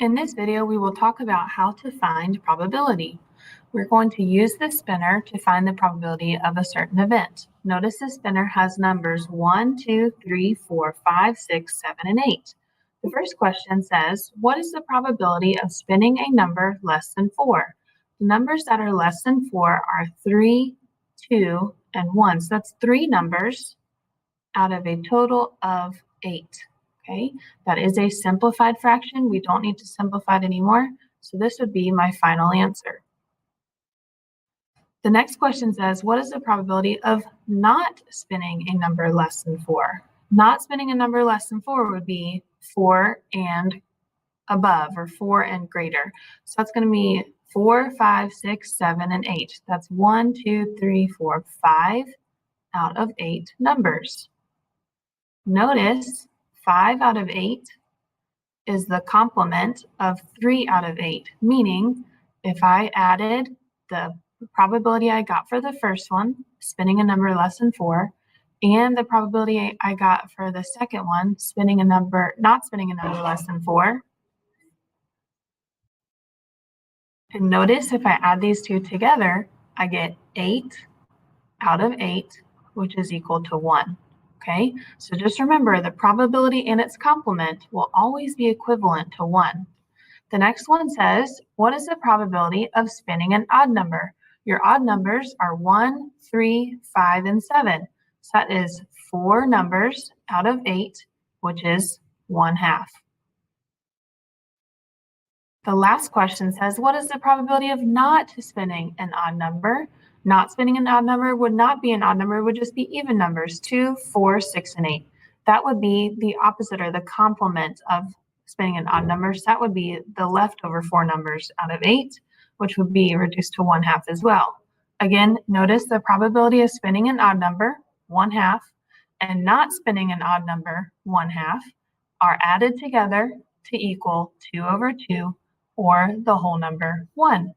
In this video, we will talk about how to find probability. We're going to use the spinner to find the probability of a certain event. Notice the spinner has numbers 1, 2, 3, 4, 5, 6, 7, and 8. The first question says, what is the probability of spinning a number less than 4? The numbers that are less than 4 are 3, 2, and 1. So that's 3 numbers out of a total of 8. Okay, that is a simplified fraction. We don't need to simplify it anymore. So this would be my final answer. The next question says, what is the probability of not spinning a number less than 4? Not spinning a number less than 4 would be 4 and above, or 4 and greater. So that's going to be 4, 5, 6, 7, and 8. That's 1, 2, 3, 4, 5 out of 8 numbers. Notice 5 out of 8 is the complement of 3 out of 8, meaning if I added the probability I got for the first one, spinning a number less than 4, and the probability I got for the second one, not spinning a number less than 4. And notice if I add these two together, I get 8 out of 8, which is equal to 1. Okay, so just remember the probability and its complement will always be equivalent to 1. The next one says, what is the probability of spinning an odd number? Your odd numbers are 1, 3, 5, and 7. So that is 4 numbers out of 8, which is 1/2. The last question says, what is the probability of not spinning an odd number? Not spinning an odd number would not be an odd number, it would just be even numbers, 2, 4, 6, and 8. That would be the opposite or the complement of spinning an odd number. So that would be the leftover 4 numbers out of 8, which would be reduced to 1/2 as well. Again, notice the probability of spinning an odd number, 1/2, and not spinning an odd number, 1/2, are added together to equal 2/2, or the whole number 1.